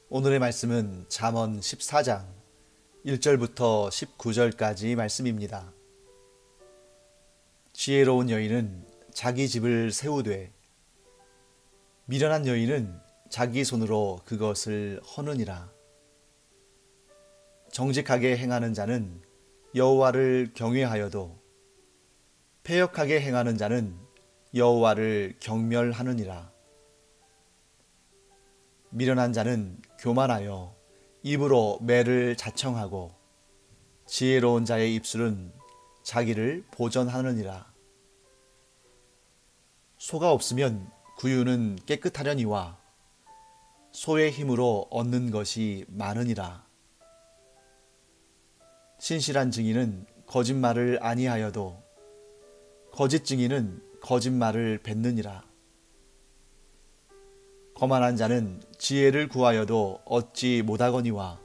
오늘의 말씀은 잠언 14장 1절부터 19절까지 말씀입니다. 지혜로운 여인은 자기 집을 세우되 미련한 여인은 자기 손으로 그것을 허느니라. 정직하게 행하는 자는 여호와를 경외하여도 패역하게 행하는 자는 여호와를 경멸하느니라. 미련한 자는 교만하여 입으로 매를 자청하고 지혜로운 자의 입술은 자기를 보전하느니라. 소가 없으면 구유는 깨끗하려니와 소의 힘으로 얻는 것이 많으니라. 신실한 증인은 거짓말을 아니하여도 거짓 증인은 거짓말을 뱉느니라. 거만한 자는 지혜를 구하여도 얻지 못하거니와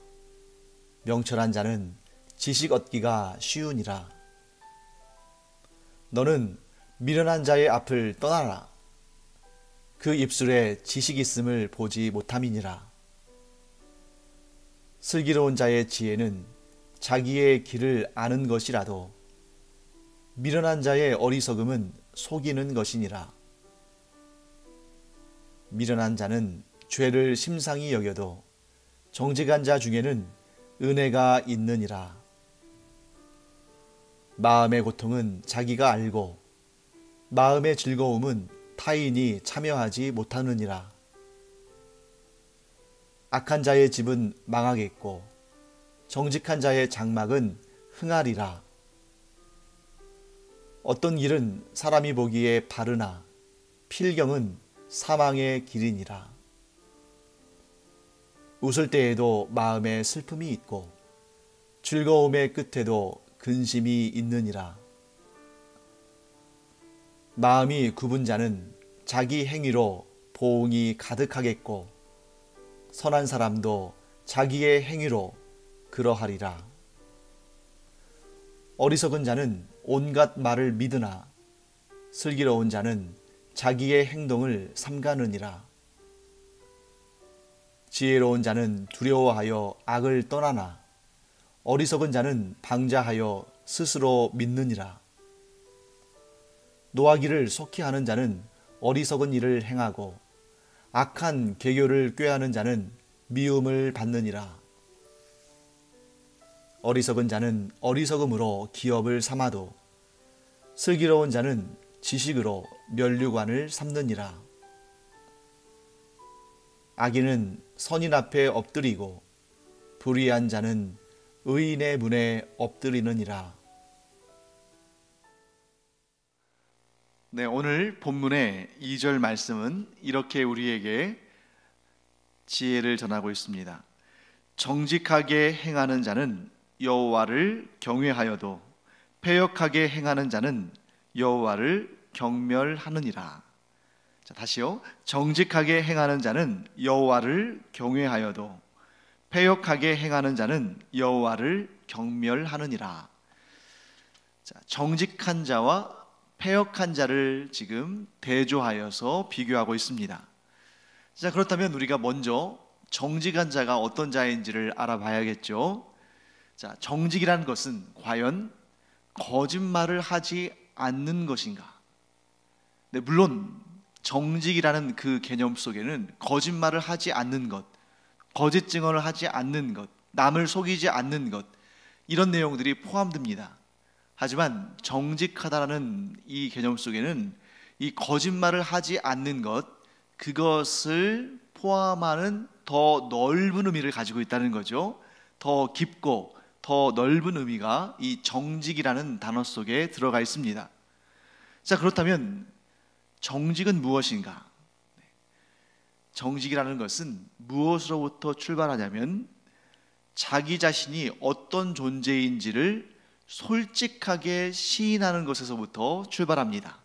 명철한 자는 지식 얻기가 쉬우니라. 너는 미련한 자의 앞을 떠나라. 그 입술에 지식 있음을 보지 못함이니라. 슬기로운 자의 지혜는 자기의 길을 아는 것이라도 미련한 자의 어리석음은 속이는 것이니라. 미련한 자는 죄를 심상히 여겨도 정직한 자 중에는 은혜가 있느니라. 마음의 고통은 자기가 알고 마음의 즐거움은 타인이 참여하지 못하느니라. 악한 자의 집은 망하겠고 정직한 자의 장막은 흥하리라. 어떤 길은 사람이 보기에 바르나 필경은 사망의 길이니라. 웃을 때에도 마음에 슬픔이 있고 즐거움의 끝에도 근심이 있느니라. 마음이 굽은 자는 자기 행위로 보응이 가득하겠고 선한 사람도 자기의 행위로 그러하리라. 어리석은 자는 온갖 말을 믿으나 슬기로운 자는 자기의 행동을 삼가느니라. 지혜로운 자는 두려워하여 악을 떠나나 어리석은 자는 방자하여 스스로 믿느니라. 노하기를 속히 하는 자는 어리석은 일을 행하고 악한 계교를 꾀하는 자는 미움을 받느니라. 어리석은 자는 어리석음으로 기업을 삼아도 슬기로운 자는 지식으로 면류관을 삼느니라. 악인은 선인 앞에 엎드리고 불의한 자는 의인의 문에 엎드리느니라. 네, 오늘 본문의 2절 말씀은 이렇게 우리에게 지혜를 전하고 있습니다. 정직하게 행하는 자는 여호와를 경외하여도 패역하게 행하는 자는 여호와를 경멸하느니라. 자, 다시요. 정직하게 행하는 자는 여호와를 경외하여도 패역하게 행하는 자는 여호와를 경멸하느니라. 자, 정직한 자와 패역한 자를 지금 대조하여서 비교하고 있습니다. 자, 그렇다면 우리가 먼저 정직한 자가 어떤 자인지를 알아봐야겠죠. 자, 정직이라는 것은 과연 거짓말을 하지 않는 것인가? 네, 물론 정직이라는 그 개념 속에는 거짓말을 하지 않는 것, 거짓 증언을 하지 않는 것, 남을 속이지 않는 것, 이런 내용들이 포함됩니다. 하지만 정직하다라는 이 개념 속에는 이 거짓말을 하지 않는 것, 그것을 포함하는 더 넓은 의미를 가지고 있다는 거죠. 더 깊고 더 넓은 의미가 이 정직이라는 단어 속에 들어가 있습니다. 자, 그렇다면 정직은 무엇인가? 정직이라는 것은 무엇으로부터 출발하냐면 자기 자신이 어떤 존재인지를 솔직하게 시인하는 것에서부터 출발합니다.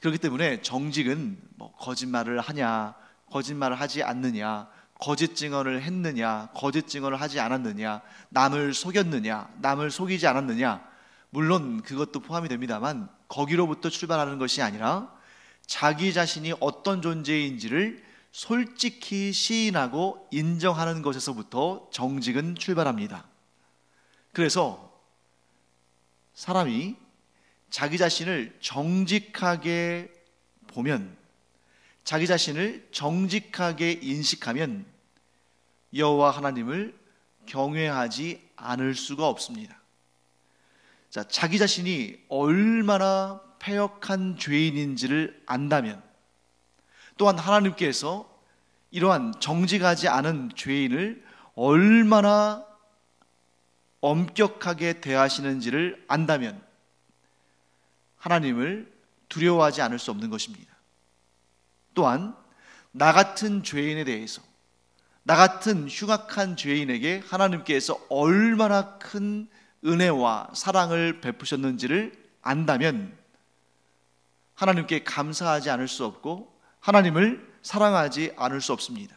그렇기 때문에 정직은 거짓말을 하냐, 거짓말을 하지 않느냐, 거짓 증언을 했느냐, 거짓 증언을 하지 않았느냐, 남을 속였느냐, 남을 속이지 않았느냐, 물론 그것도 포함이 됩니다만 거기로부터 출발하는 것이 아니라 자기 자신이 어떤 존재인지를 솔직히 시인하고 인정하는 것에서부터 정직은 출발합니다. 그래서 사람이 자기 자신을 정직하게 보면, 자기 자신을 정직하게 인식하면 여호와 하나님을 경외하지 않을 수가 없습니다. 자, 자기 자신이 얼마나 패역한 죄인인지를 안다면, 또한 하나님께서 이러한 정직하지 않은 죄인을 얼마나 엄격하게 대하시는지를 안다면 하나님을 두려워하지 않을 수 없는 것입니다. 또한 나 같은 죄인에 대해서, 나 같은 흉악한 죄인에게 하나님께서 얼마나 큰 은혜와 사랑을 베푸셨는지를 안다면 하나님께 감사하지 않을 수 없고 하나님을 사랑하지 않을 수 없습니다.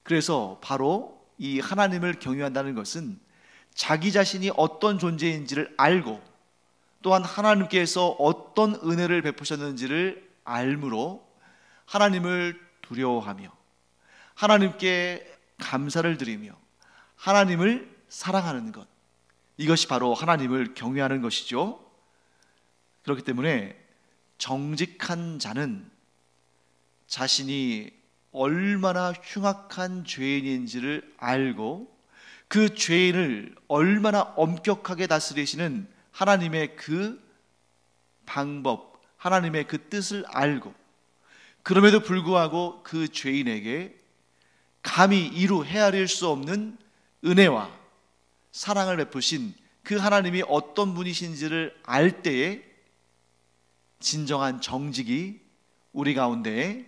그래서 바로 이 하나님을 경외한다는 것은 자기 자신이 어떤 존재인지를 알고, 또한 하나님께서 어떤 은혜를 베푸셨는지를 알므로 하나님을 두려워하며 하나님께 감사를 드리며 하나님을 사랑하는 것, 이것이 바로 하나님을 경외하는 것이죠. 그렇기 때문에 정직한 자는 자신이 얼마나 흉악한 죄인인지를 알고 그 죄인을 얼마나 엄격하게 다스리시는 하나님의 그 방법, 하나님의 그 뜻을 알고, 그럼에도 불구하고 그 죄인에게 감히 이루 헤아릴 수 없는 은혜와 사랑을 베푸신 그 하나님이 어떤 분이신지를 알 때에 진정한 정직이 우리 가운데에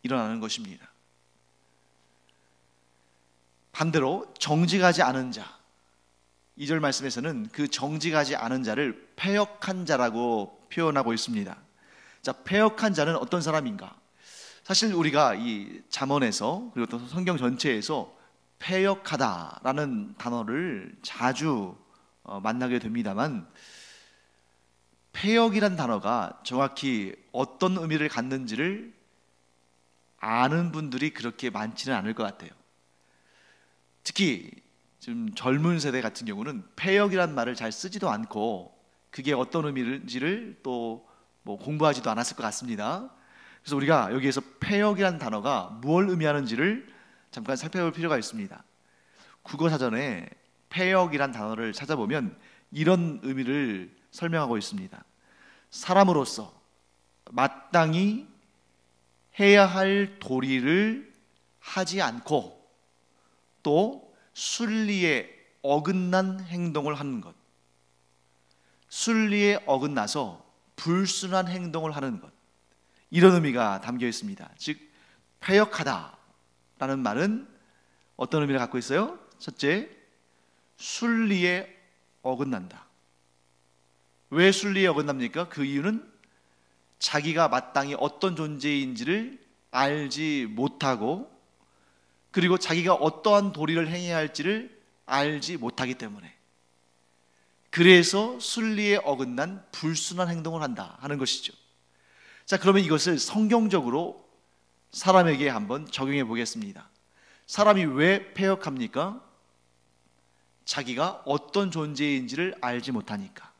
일어나는 것입니다. 반대로 정직하지 않은 자, 2절 말씀에서는 그 정직하지 않은 자를 패역한 자라고 표현하고 있습니다. 자, 패역한 자는 어떤 사람인가? 사실 우리가 이 잠언에서, 그리고 또 성경 전체에서 패역하다라는 단어를 자주 만나게 됩니다만, 패역이란 단어가 정확히 어떤 의미를 갖는지를 아는 분들이 그렇게 많지는 않을 것 같아요. 특히 지금 젊은 세대 같은 경우는 패역이란 말을 잘 쓰지도 않고 그게 어떤 의미인지를 또 뭐 공부하지도 않았을 것 같습니다. 그래서 우리가 여기에서 패역이란 단어가 무엇을 의미하는지를 잠깐 살펴볼 필요가 있습니다. 국어사전에 패역이란 단어를 찾아보면 이런 의미를 설명하고 있습니다. 사람으로서 마땅히 해야 할 도리를 하지 않고 또 순리에 어긋난 행동을 하는 것, 순리에 어긋나서 불순한 행동을 하는 것, 이런 의미가 담겨 있습니다. 즉 패역하다라는 말은 어떤 의미를 갖고 있어요? 첫째, 순리에 어긋난다. 왜 순리에 어긋납니까? 그 이유는 자기가 마땅히 어떤 존재인지를 알지 못하고, 그리고 자기가 어떠한 도리를 행해야 할지를 알지 못하기 때문에, 그래서 순리에 어긋난 불순한 행동을 한다 하는 것이죠. 자, 그러면 이것을 성경적으로 사람에게 한번 적용해 보겠습니다. 사람이 왜 패역합니까? 자기가 어떤 존재인지를 알지 못하니까,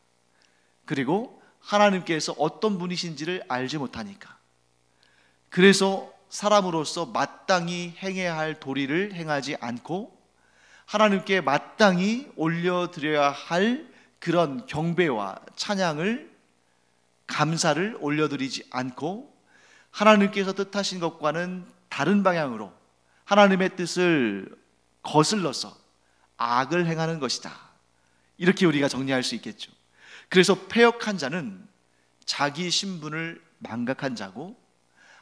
그리고 하나님께서 어떤 분이신지를 알지 못하니까, 그래서 사람으로서 마땅히 행해야 할 도리를 행하지 않고 하나님께 마땅히 올려드려야 할 그런 경배와 찬양을, 감사를 올려드리지 않고 하나님께서 뜻하신 것과는 다른 방향으로 하나님의 뜻을 거슬러서 악을 행하는 것이다, 이렇게 우리가 정리할 수 있겠죠. 그래서 패역한 자는 자기 신분을 망각한 자고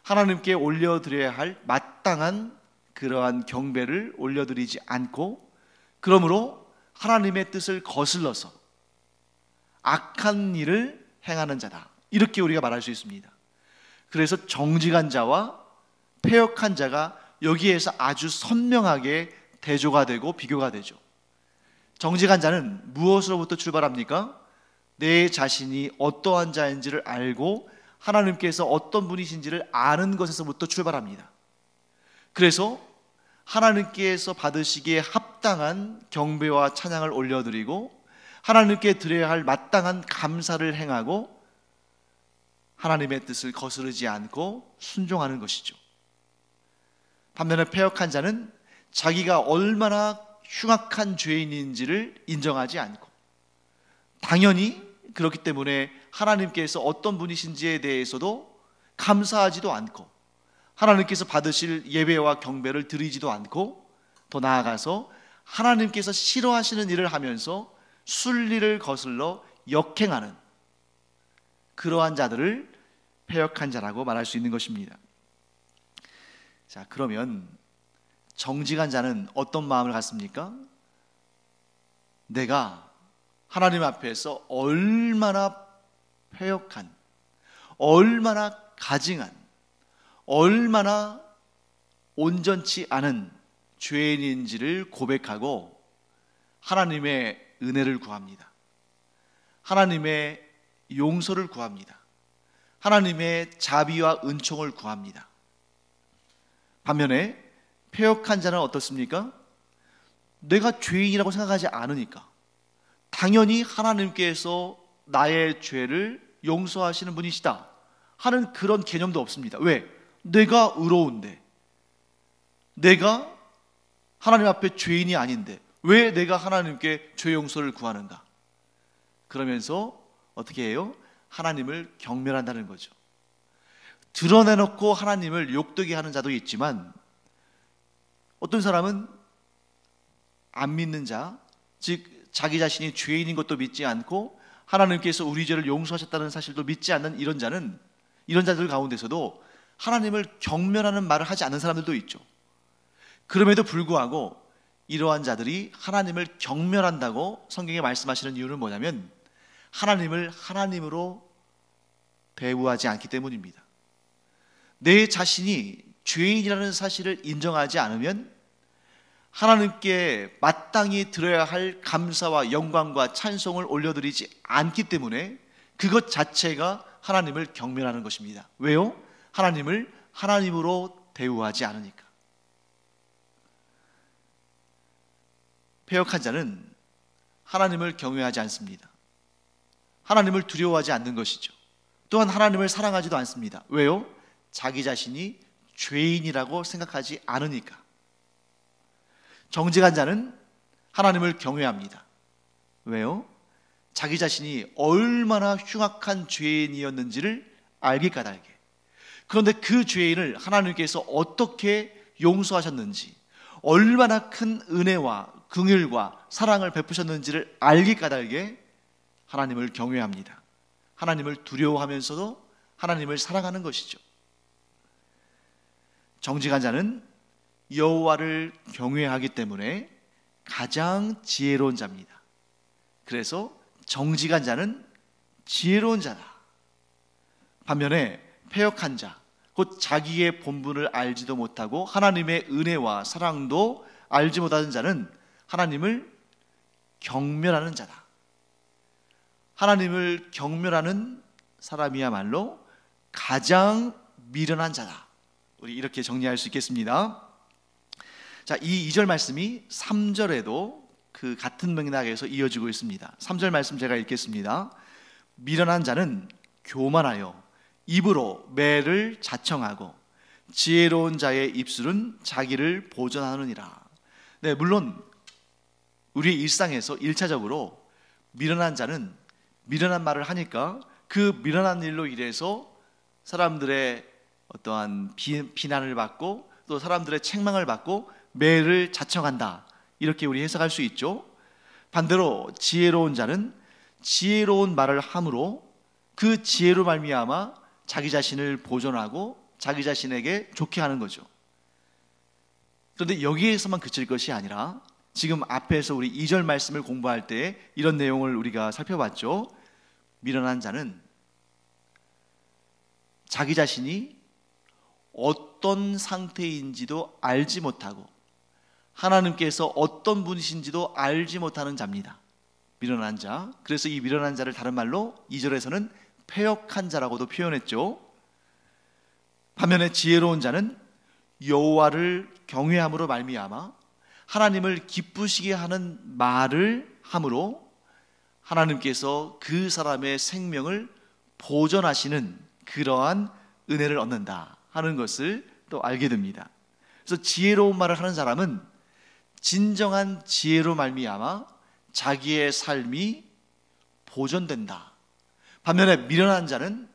하나님께 올려드려야 할 마땅한 그러한 경배를 올려드리지 않고, 그러므로 하나님의 뜻을 거슬러서 악한 일을 행하는 자다, 이렇게 우리가 말할 수 있습니다. 그래서 정직한 자와 패역한 자가 여기에서 아주 선명하게 대조가 되고 비교가 되죠. 정직한 자는 무엇으로부터 출발합니까? 내 자신이 어떠한 자인지를 알고 하나님께서 어떤 분이신지를 아는 것에서부터 출발합니다. 그래서 하나님께서 받으시기에 합당한 경배와 찬양을 올려드리고 하나님께 드려야 할 마땅한 감사를 행하고 하나님의 뜻을 거스르지 않고 순종하는 것이죠. 반면에 패역한 자는 자기가 얼마나 흉악한 죄인인지를 인정하지 않고 당연히 그렇기 때문에 하나님께서 어떤 분이신지에 대해서도 감사하지도 않고 하나님께서 받으실 예배와 경배를 드리지도 않고 더 나아가서 하나님께서 싫어하시는 일을 하면서 순리를 거슬러 역행하는 그러한 자들을 패역한 자라고 말할 수 있는 것입니다. 자, 그러면 정직한 자는 어떤 마음을 갖습니까? 내가 하나님 앞에서 얼마나 패역한, 얼마나 가증한, 얼마나 온전치 않은 죄인인지를 고백하고 하나님의 은혜를 구합니다. 하나님의 용서를 구합니다. 하나님의 자비와 은총을 구합니다. 반면에 패역한 자는 어떻습니까? 내가 죄인이라고 생각하지 않으니까 당연히 하나님께서 나의 죄를 용서하시는 분이시다 하는 그런 개념도 없습니다. 왜? 내가 의로운데, 내가 하나님 앞에 죄인이 아닌데 왜 내가 하나님께 죄 용서를 구하는가? 그러면서 어떻게 해요? 하나님을 경멸한다는 거죠. 드러내놓고 하나님을 욕되게 하는 자도 있지만 어떤 사람은 안 믿는 자, 즉 자기 자신이 죄인인 것도 믿지 않고 하나님께서 우리 죄를 용서하셨다는 사실도 믿지 않는 이런 자는, 이런 자들 가운데서도 하나님을 경멸하는 말을 하지 않는 사람들도 있죠. 그럼에도 불구하고 이러한 자들이 하나님을 경멸한다고 성경에 말씀하시는 이유는 뭐냐면 하나님을 하나님으로 대우하지 않기 때문입니다. 내 자신이 죄인이라는 사실을 인정하지 않으면 하나님께 마땅히 드려야 할 감사와 영광과 찬송을 올려드리지 않기 때문에 그것 자체가 하나님을 경멸하는 것입니다. 왜요? 하나님을 하나님으로 대우하지 않으니까. 패역한 자는 하나님을 경외하지 않습니다. 하나님을 두려워하지 않는 것이죠. 또한 하나님을 사랑하지도 않습니다. 왜요? 자기 자신이 죄인이라고 생각하지 않으니까. 정직한 자는 하나님을 경외합니다. 왜요? 자기 자신이 얼마나 흉악한 죄인이었는지를 알기 까닭에. 그런데 그 죄인을 하나님께서 어떻게 용서하셨는지, 얼마나 큰 은혜와 긍휼과 사랑을 베푸셨는지를 알기 까닭에 하나님을 경외합니다. 하나님을 두려워하면서도 하나님을 사랑하는 것이죠. 정직한 자는 여호와를 경외하기 때문에 가장 지혜로운 자입니다. 그래서 정직한 자는 지혜로운 자다. 반면에 패역한 자, 곧 자기의 본분을 알지도 못하고 하나님의 은혜와 사랑도 알지 못하는 자는 하나님을 경멸하는 자다. 하나님을 경멸하는 사람이야말로 가장 미련한 자다. 우리 이렇게 정리할 수 있겠습니다. 자, 이 2절 말씀이 3절에도 그 같은 맥락에서 이어지고 있습니다. 3절 말씀 제가 읽겠습니다. 미련한 자는 교만하여 입으로 매를 자청하고 지혜로운 자의 입술은 자기를 보전하느니라. 네, 물론 우리의 일상에서 1차적으로 미련한 자는 미련한 말을 하니까 그 미련한 일로 인해서 사람들의 어떠한 비난을 받고 또 사람들의 책망을 받고 매를 자청한다, 이렇게 우리 해석할 수 있죠. 반대로 지혜로운 자는 지혜로운 말을 함으로 그 지혜로 말미암아 자기 자신을 보존하고 자기 자신에게 좋게 하는 거죠. 그런데 여기에서만 그칠 것이 아니라 지금 앞에서 우리 2절 말씀을 공부할 때 이런 내용을 우리가 살펴봤죠. 미련한 자는 자기 자신이 어떤 상태인지도 알지 못하고 하나님께서 어떤 분이신지도 알지 못하는 자입니다. 미련한 자. 그래서 이 미련한 자를 다른 말로 2절에서는 패역한 자라고도 표현했죠. 반면에 지혜로운 자는 여호와를 경외함으로 말미암아 하나님을 기쁘시게 하는 말을 함으로 하나님께서 그 사람의 생명을 보존하시는 그러한 은혜를 얻는다 하는 것을 또 알게 됩니다. 그래서 지혜로운 말을 하는 사람은 진정한 지혜로 말미암아 자기의 삶이 보존된다. 반면에 미련한 자는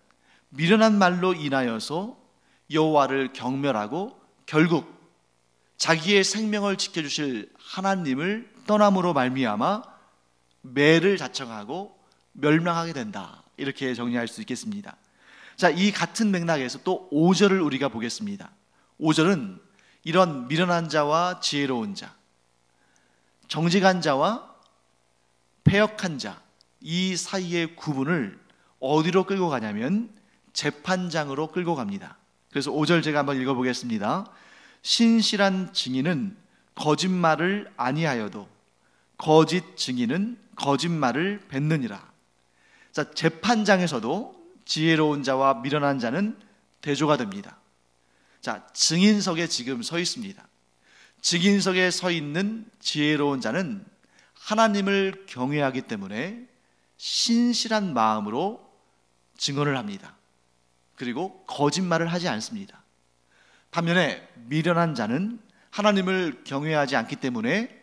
미련한 말로 인하여서 여호와를 경멸하고 결국 자기의 생명을 지켜주실 하나님을 떠남으로 말미암아 매를 자청하고 멸망하게 된다. 이렇게 정리할 수 있겠습니다. 자, 이 같은 맥락에서 또 5절을 우리가 보겠습니다. 5절은 이런 미련한 자와 지혜로운 자, 정직한 자와 패역한 자, 이 사이의 구분을 어디로 끌고 가냐면 재판장으로 끌고 갑니다. 그래서 5절 제가 한번 읽어보겠습니다. 신실한 증인은 거짓말을 아니하여도 거짓 증인은 거짓말을 뱉느니라. 자, 재판장에서도 지혜로운 자와 미련한 자는 대조가 됩니다. 자, 증인석에 지금 서 있습니다. 증인석에 서 있는 지혜로운 자는 하나님을 경외하기 때문에 신실한 마음으로 증언을 합니다. 그리고 거짓말을 하지 않습니다. 반면에 미련한 자는 하나님을 경외하지 않기 때문에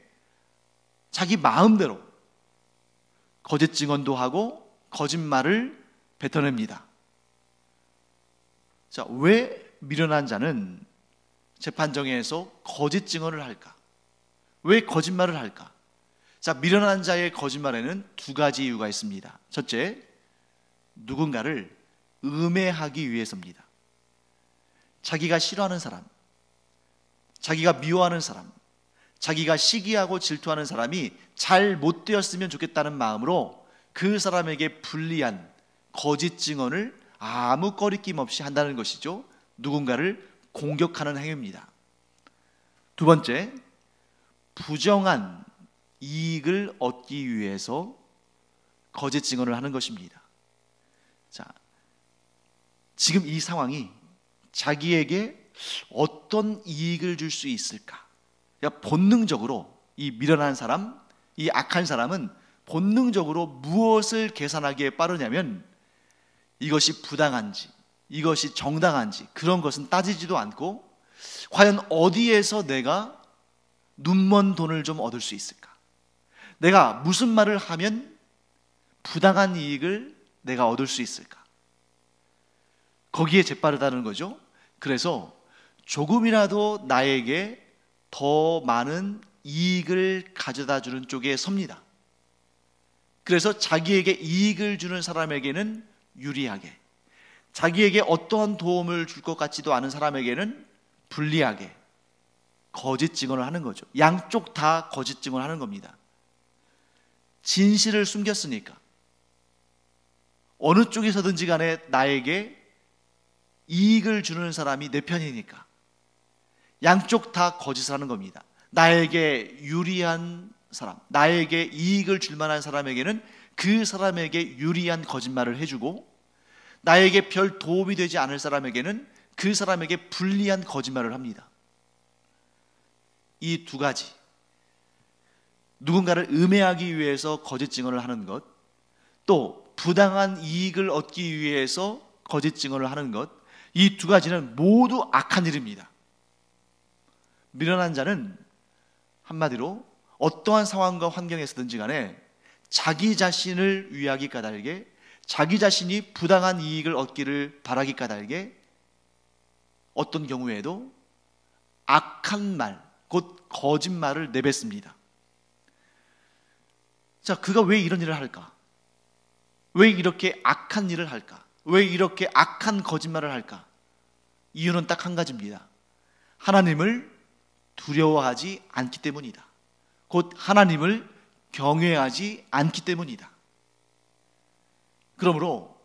자기 마음대로 거짓 증언도 하고 거짓말을 뱉어냅니다. 자, 왜 미련한 자는 재판정에서 거짓 증언을 할까? 왜 거짓말을 할까? 자, 미련한 자의 거짓말에는 두 가지 이유가 있습니다. 첫째, 누군가를 음해하기 위해서입니다. 자기가 싫어하는 사람, 자기가 미워하는 사람, 자기가 시기하고 질투하는 사람이 잘 못 되었으면 좋겠다는 마음으로 그 사람에게 불리한 거짓 증언을 아무 꺼리낌 없이 한다는 것이죠. 누군가를 공격하는 행위입니다. 두 번째, 부정한 이익을 얻기 위해서 거짓 증언을 하는 것입니다. 자, 지금 이 상황이 자기에게 어떤 이익을 줄 수 있을까? 그러니까 본능적으로 이 미련한 사람, 이 악한 사람은 본능적으로 무엇을 계산하기에 빠르냐면 이것이 부당한지, 이것이 정당한지 그런 것은 따지지도 않고 과연 어디에서 내가 눈먼 돈을 좀 얻을 수 있을까? 내가 무슨 말을 하면 부당한 이익을 내가 얻을 수 있을까? 거기에 재빠르다는 거죠. 그래서 조금이라도 나에게 더 많은 이익을 가져다 주는 쪽에 섭니다. 그래서 자기에게 이익을 주는 사람에게는 유리하게, 자기에게 어떠한 도움을 줄 것 같지도 않은 사람에게는 불리하게 거짓 증언을 하는 거죠. 양쪽 다 거짓 증언을 하는 겁니다. 진실을 숨겼으니까 어느 쪽에서든지 간에 나에게 이익을 주는 사람이 내 편이니까 양쪽 다 거짓을 하는 겁니다. 나에게 유리한 사람, 나에게 이익을 줄 만한 사람에게는 그 사람에게 유리한 거짓말을 해주고 나에게 별 도움이 되지 않을 사람에게는 그 사람에게 불리한 거짓말을 합니다. 이 두 가지, 누군가를 음해하기 위해서 거짓 증언을 하는 것, 또 부당한 이익을 얻기 위해서 거짓 증언을 하는 것, 이 두 가지는 모두 악한 일입니다. 미련한 자는 한마디로 어떠한 상황과 환경에서든지 간에 자기 자신을 위하기 까닭에, 자기 자신이 부당한 이익을 얻기를 바라기 까닭에 어떤 경우에도 악한 말, 곧 거짓말을 내뱉습니다. 자, 그가 왜 이런 일을 할까? 왜 이렇게 악한 일을 할까? 왜 이렇게 악한 거짓말을 할까? 이유는 딱 한 가지입니다. 하나님을 두려워하지 않기 때문이다. 곧 하나님을 경외하지 않기 때문이다. 그러므로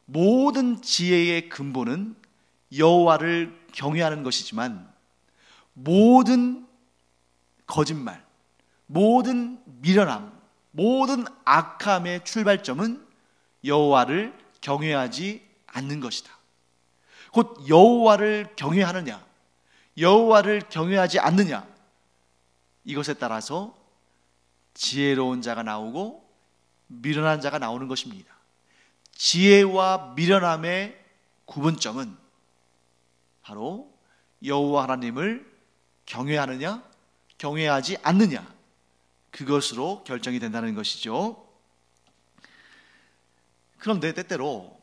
모든 지혜의 근본은 여호와를 경외하는 것이지만 모든 거짓말, 모든 미련함, 모든 악함의 출발점은 여호와를 경외하지 않는 것이다. 곧 여호와를 경외하느냐, 여호와를 경외하지 않느냐, 이것에 따라서 지혜로운 자가 나오고 미련한 자가 나오는 것입니다. 지혜와 미련함의 구분점은 바로 여호와 하나님을 경외하느냐 경외하지 않느냐, 그것으로 결정이 된다는 것이죠. 그런데 때때로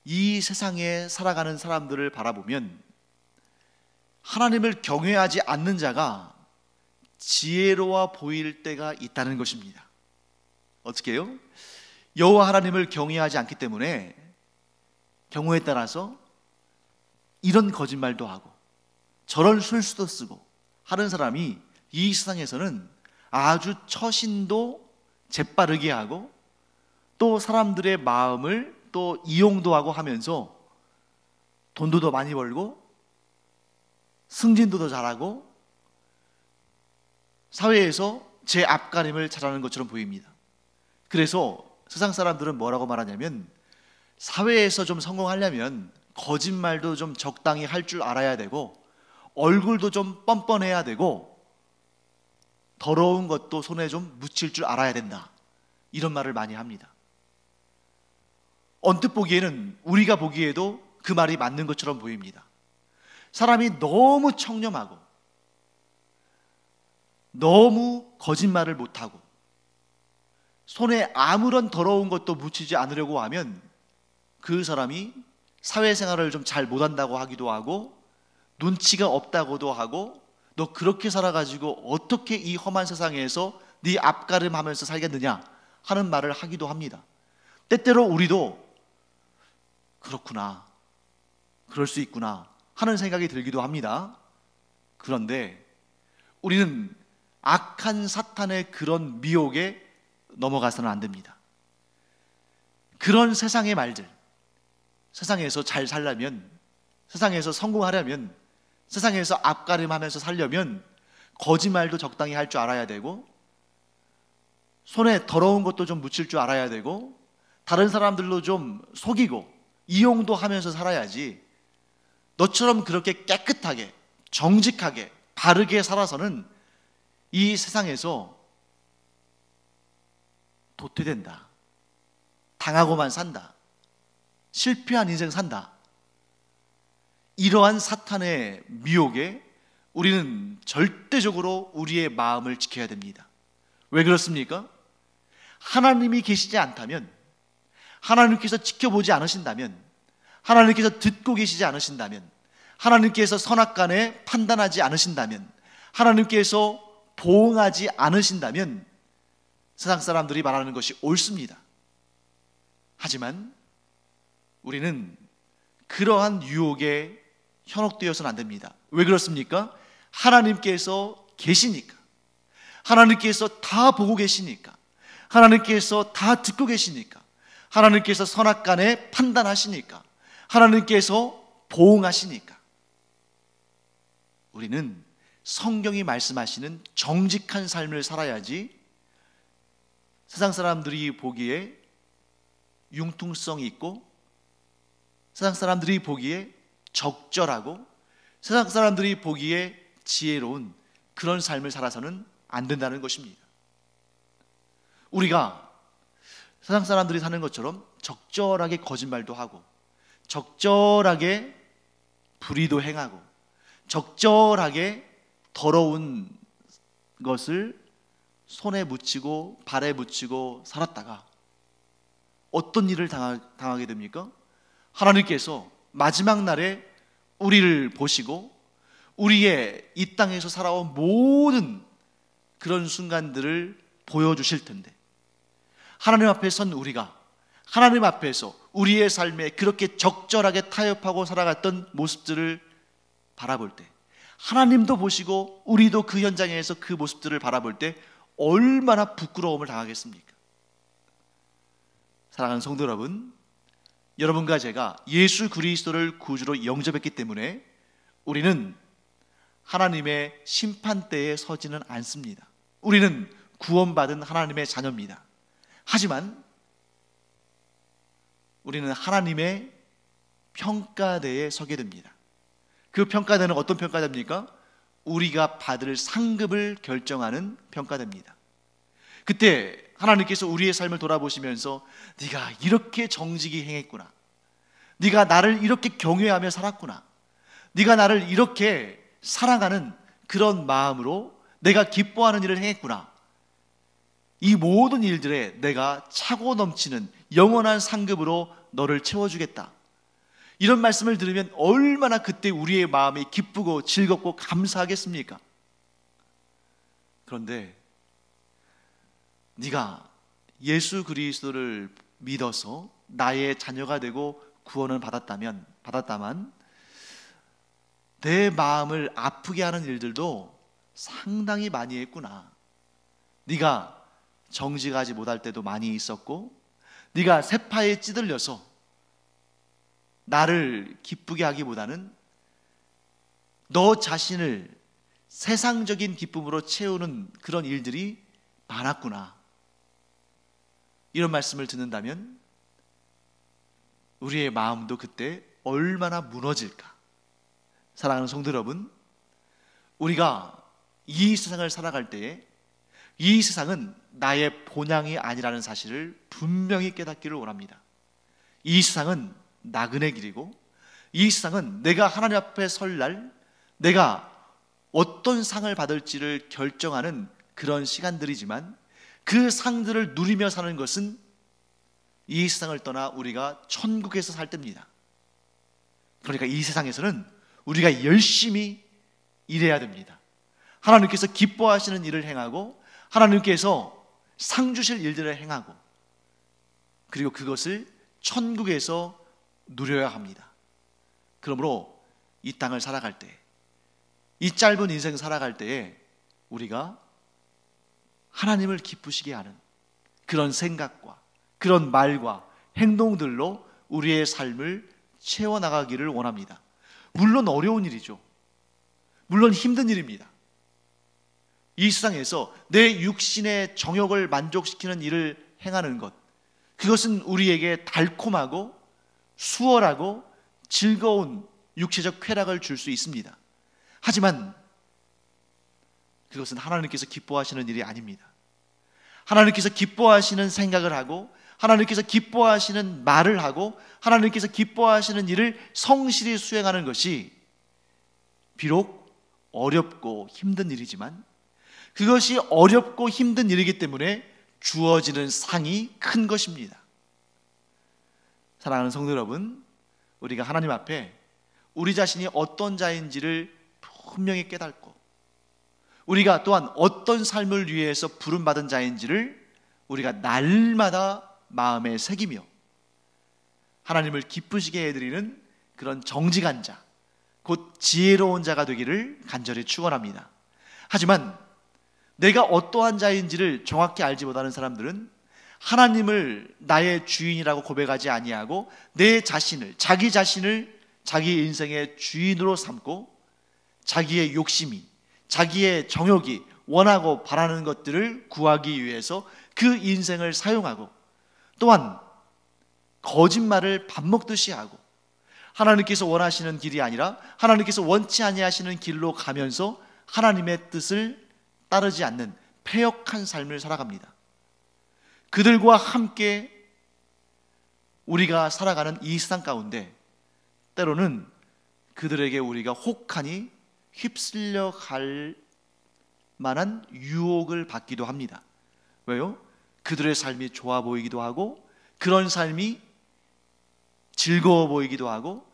이 세상에 살아가는 사람들을 바라보면 하나님을 경외하지 않는 자가 지혜로워 보일 때가 있다는 것입니다. 어떻게 해요? 여호와 하나님을 경외하지 않기 때문에 경우에 따라서 이런 거짓말도 하고 저런 술수도 쓰고 하는 사람이 이 세상에서는 아주 처신도 재빠르게 하고 또 사람들의 마음을 또 이용도 하고 하면서 돈도 더 많이 벌고 승진도 더 잘하고 사회에서 제 앞가림을 잘하는 것처럼 보입니다. 그래서 세상 사람들은 뭐라고 말하냐면, 사회에서 좀 성공하려면 거짓말도 좀 적당히 할 줄 알아야 되고 얼굴도 좀 뻔뻔해야 되고 더러운 것도 손에 좀 묻힐 줄 알아야 된다, 이런 말을 많이 합니다. 언뜻 보기에는 우리가 보기에도 그 말이 맞는 것처럼 보입니다. 사람이 너무 청렴하고 너무 거짓말을 못하고 손에 아무런 더러운 것도 묻히지 않으려고 하면 그 사람이 사회생활을 좀 잘 못한다고 하기도 하고 눈치가 없다고도 하고 너 그렇게 살아가지고 어떻게 이 험한 세상에서 네 앞가림하면서 살겠느냐 하는 말을 하기도 합니다. 때때로 우리도 그렇구나, 그럴 수 있구나 하는 생각이 들기도 합니다. 그런데 우리는 악한 사탄의 그런 미혹에 넘어가서는 안 됩니다. 그런 세상의 말들, 세상에서 잘 살려면, 세상에서 성공하려면, 세상에서 앞가림하면서 살려면 거짓말도 적당히 할 줄 알아야 되고 손에 더러운 것도 좀 묻힐 줄 알아야 되고 다른 사람들로 좀 속이고 이용도 하면서 살아야지, 너처럼 그렇게 깨끗하게 정직하게 바르게 살아서는 이 세상에서 도태된다, 당하고만 산다, 실패한 인생 산다, 이러한 사탄의 미혹에 우리는 절대적으로 우리의 마음을 지켜야 됩니다. 왜 그렇습니까? 하나님이 계시지 않다면, 하나님께서 지켜보지 않으신다면, 하나님께서 듣고 계시지 않으신다면, 하나님께서 선악간에 판단하지 않으신다면, 하나님께서 보응하지 않으신다면 세상 사람들이 말하는 것이 옳습니다. 하지만 우리는 그러한 유혹에 현혹되어서는 안 됩니다. 왜 그렇습니까? 하나님께서 계시니까, 하나님께서 다 보고 계시니까, 하나님께서 다 듣고 계시니까, 하나님께서 선악간에 판단하시니까, 하나님께서 보응하시니까 우리는 성경이 말씀하시는 정직한 삶을 살아야지 세상 사람들이 보기에 융통성이 있고 세상 사람들이 보기에 적절하고 세상 사람들이 보기에 지혜로운 그런 삶을 살아서는 안 된다는 것입니다. 우리가 세상 사람들이 사는 것처럼 적절하게 거짓말도 하고 적절하게 불의도 행하고 적절하게 더러운 것을 손에 묻히고 발에 묻히고 살았다가 어떤 일을 당하게 됩니까? 하나님께서 마지막 날에 우리를 보시고 우리의 이 땅에서 살아온 모든 그런 순간들을 보여주실 텐데, 하나님 앞에 선 우리가 하나님 앞에서 우리의 삶에 그렇게 적절하게 타협하고 살아갔던 모습들을 바라볼 때, 하나님도 보시고 우리도 그 현장에서 그 모습들을 바라볼 때 얼마나 부끄러움을 당하겠습니까? 사랑하는 성도 여러분, 여러분과 제가 예수 그리스도를 구주로 영접했기 때문에 우리는 하나님의 심판대에 서지는 않습니다. 우리는 구원받은 하나님의 자녀입니다. 하지만 우리는 하나님의 평가대에 서게 됩니다. 그 평가대는 어떤 평가대입니까? 우리가 받을 상급을 결정하는 평가대입니다. 그때 하나님께서 우리의 삶을 돌아보시면서 네가 이렇게 정직히 행했구나, 네가 나를 이렇게 경외하며 살았구나, 네가 나를 이렇게 사랑하는 그런 마음으로 내가 기뻐하는 일을 행했구나, 이 모든 일들에 내가 차고 넘치는 영원한 상급으로 너를 채워주겠다, 이런 말씀을 들으면 얼마나 그때 우리의 마음이 기쁘고 즐겁고 감사하겠습니까? 그런데 네가 예수 그리스도를 믿어서 나의 자녀가 되고 구원을 받았다만 내 마음을 아프게 하는 일들도 상당히 많이 했구나. 네가 정직하지 못할 때도 많이 있었고, 네가 세파에 찌들려서 나를 기쁘게 하기보다는 너 자신을 세상적인 기쁨으로 채우는 그런 일들이 많았구나. 이런 말씀을 듣는다면 우리의 마음도 그때 얼마나 무너질까. 사랑하는 성도 여러분, 우리가 이 세상을 살아갈 때에 이 세상은 나의 본향이 아니라는 사실을 분명히 깨닫기를 원합니다. 이 세상은 나그네 길이고, 이 세상은 내가 하나님 앞에 설 날 내가 어떤 상을 받을지를 결정하는 그런 시간들이지만, 그 상들을 누리며 사는 것은 이 세상을 떠나 우리가 천국에서 살 때입니다. 그러니까 이 세상에서는 우리가 열심히 일해야 됩니다. 하나님께서 기뻐하시는 일을 행하고, 하나님께서 상 주실 일들을 행하고, 그리고 그것을 천국에서 누려야 합니다. 그러므로 이 땅을 살아갈 때, 이 짧은 인생 살아갈 때에 우리가 하나님을 기쁘시게 하는 그런 생각과 그런 말과 행동들로 우리의 삶을 채워나가기를 원합니다. 물론 어려운 일이죠. 물론 힘든 일입니다. 이 세상에서 내 육신의 정욕을 만족시키는 일을 행하는 것, 그것은 우리에게 달콤하고 수월하고 즐거운 육체적 쾌락을 줄 수 있습니다. 하지만 그것은 하나님께서 기뻐하시는 일이 아닙니다. 하나님께서 기뻐하시는 생각을 하고, 하나님께서 기뻐하시는 말을 하고, 하나님께서 기뻐하시는 일을 성실히 수행하는 것이 비록 어렵고 힘든 일이지만, 그것이 어렵고 힘든 일이기 때문에 주어지는 상이 큰 것입니다. 사랑하는 성도 여러분, 우리가 하나님 앞에 우리 자신이 어떤 자인지를 분명히 깨닫고, 우리가 또한 어떤 삶을 위해서 부름받은 자인지를 우리가 날마다 마음에 새기며 하나님을 기쁘시게 해드리는 그런 정직한 자, 곧 지혜로운 자가 되기를 간절히 축원합니다. 하지만 내가 어떠한 자인지를 정확히 알지 못하는 사람들은 하나님을 나의 주인이라고 고백하지 아니하고 내 자신을, 자기 자신을 자기 인생의 주인으로 삼고, 자기의 욕심이, 자기의 정욕이 원하고 바라는 것들을 구하기 위해서 그 인생을 사용하고, 또한 거짓말을 밥 먹듯이 하고, 하나님께서 원하시는 길이 아니라 하나님께서 원치 아니하시는 길로 가면서 하나님의 뜻을 따르지 않는 패역한 삶을 살아갑니다. 그들과 함께 우리가 살아가는 이 세상 가운데 때로는 그들에게 우리가 혹하니 휩쓸려 갈 만한 유혹을 받기도 합니다. 왜요? 그들의 삶이 좋아 보이기도 하고, 그런 삶이 즐거워 보이기도 하고,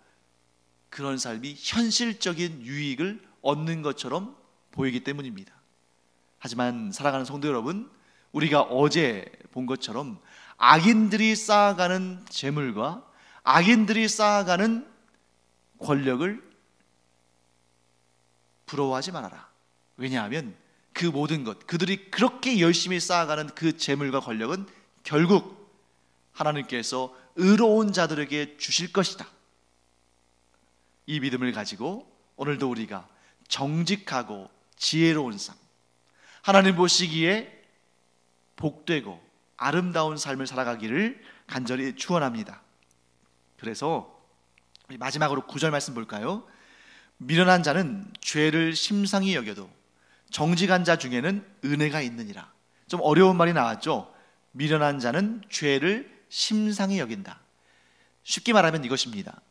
그런 삶이 현실적인 유익을 얻는 것처럼 보이기 때문입니다. 하지만 사랑하는 성도 여러분, 우리가 어제 본 것처럼 악인들이 쌓아가는 재물과 악인들이 쌓아가는 권력을 부러워하지 말아라. 왜냐하면 그 모든 것, 그들이 그렇게 열심히 쌓아가는 그 재물과 권력은 결국 하나님께서 의로운 자들에게 주실 것이다. 이 믿음을 가지고 오늘도 우리가 정직하고 지혜로운 삶, 하나님 보시기에 복되고 아름다운 삶을 살아가기를 간절히 축원합니다. 그래서 우리 마지막으로 9절 말씀 볼까요? 미련한 자는 죄를 심상히 여겨도 정직한 자 중에는 은혜가 있느니라. 좀 어려운 말이 나왔죠. 미련한 자는 죄를 심상히 여긴다. 쉽게 말하면 이것입니다.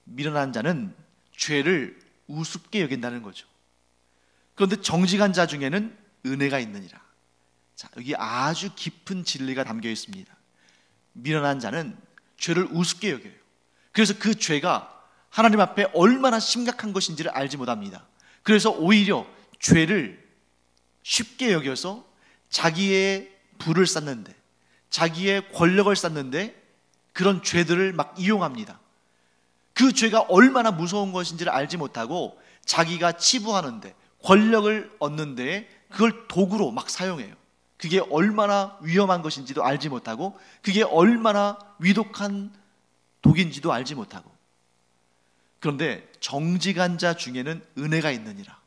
미련한 자는 죄를 우습게 여긴다는 거죠. 그런데 정직한 자 중에는 은혜가 있느니라. 자, 여기 아주 깊은 진리가 담겨 있습니다. 미련한 자는 죄를 우습게 여겨요. 그래서 그 죄가 하나님 앞에 얼마나 심각한 것인지를 알지 못합니다. 그래서 오히려 죄를 쉽게 여겨서 자기의 부를 쌓는데, 자기의 권력을 쌓는데 그런 죄들을 막 이용합니다. 그 죄가 얼마나 무서운 것인지를 알지 못하고 자기가 치부하는데, 권력을 얻는데 그걸 도구로 막 사용해요. 그게 얼마나 위험한 것인지도 알지 못하고, 그게 얼마나 위독한 독인지도 알지 못하고. 그런데 정직한 자 중에는 은혜가 있느니라.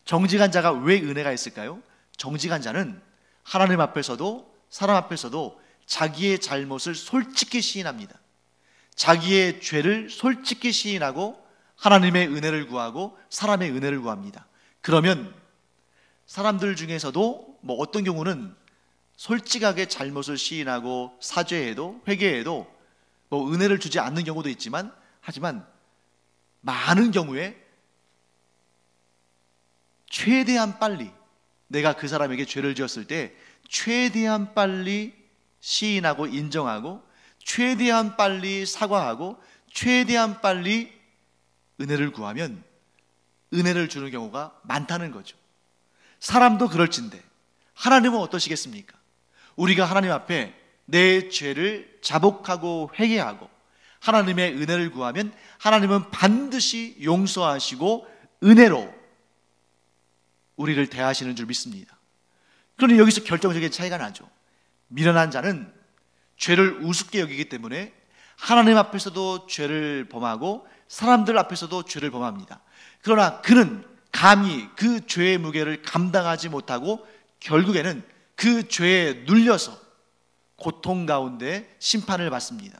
정직한 자가 왜 은혜가 있을까요? 정직한 자는 하나님 앞에서도 사람 앞에서도 자기의 잘못을 솔직히 시인합니다. 자기의 죄를 솔직히 시인하고 하나님의 은혜를 구하고 사람의 은혜를 구합니다. 그러면 사람들 중에서도 어떤 경우는 솔직하게 잘못을 시인하고 사죄해도 회개해도 은혜를 주지 않는 경우도 있지만, 하지만 많은 경우에 최대한 빨리, 내가 그 사람에게 죄를 지었을 때 최대한 빨리 시인하고 인정하고, 최대한 빨리 사과하고, 최대한 빨리 은혜를 구하면 은혜를 주는 경우가 많다는 거죠. 사람도 그럴진데 하나님은 어떠시겠습니까? 우리가 하나님 앞에 내 죄를 자복하고 회개하고 하나님의 은혜를 구하면 하나님은 반드시 용서하시고 은혜로 우리를 대하시는 줄 믿습니다. 그러니 여기서 결정적인 차이가 나죠. 미련한 자는 죄를 우습게 여기기 때문에 하나님 앞에서도 죄를 범하고 사람들 앞에서도 죄를 범합니다. 그러나 그는 감히 그 죄의 무게를 감당하지 못하고 결국에는 그 죄에 눌려서 고통 가운데 심판을 받습니다.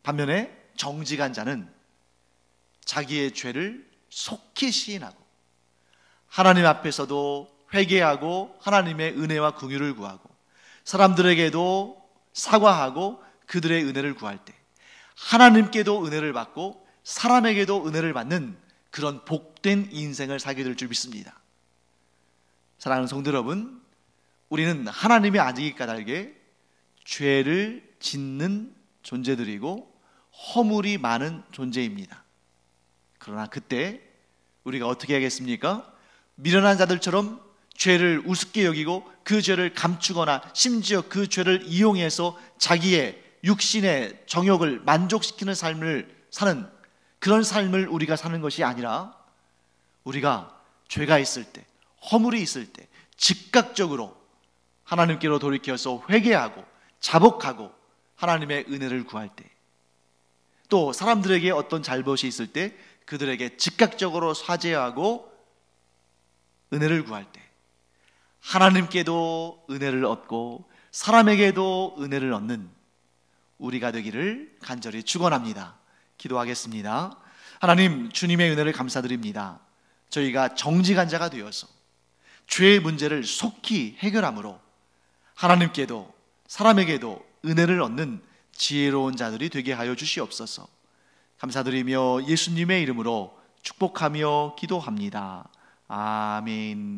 반면에 정직한 자는 자기의 죄를 속히 시인하고 하나님 앞에서도 회개하고 하나님의 은혜와 긍휼을 구하고 사람들에게도 사과하고 그들의 은혜를 구할 때 하나님께도 은혜를 받고 사람에게도 은혜를 받는 그런 복된 인생을 살게 될 줄 믿습니다. 사랑하는 성도 여러분, 우리는 하나님의 아들이 까닭에 죄를 짓는 존재들이고 허물이 많은 존재입니다. 그러나 그때 우리가 어떻게 하겠습니까? 미련한 자들처럼 죄를 우습게 여기고 그 죄를 감추거나 심지어 그 죄를 이용해서 자기의 육신의 정욕을 만족시키는 삶을 사는 그런 삶을 우리가 사는 것이 아니라, 우리가 죄가 있을 때, 허물이 있을 때 즉각적으로 하나님께로 돌이켜서 회개하고 자복하고 하나님의 은혜를 구할 때, 또 사람들에게 어떤 잘못이 있을 때 그들에게 즉각적으로 사죄하고 은혜를 구할 때 하나님께도 은혜를 얻고 사람에게도 은혜를 얻는 우리가 되기를 간절히 축원합니다. 기도하겠습니다. 하나님, 주님의 은혜를 감사드립니다. 저희가 정직한 자가 되어서 죄의 문제를 속히 해결함으로 하나님께도 사람에게도 은혜를 얻는 지혜로운 자들이 되게 하여 주시옵소서. 감사드리며 예수님의 이름으로 축복하며 기도합니다. 아멘.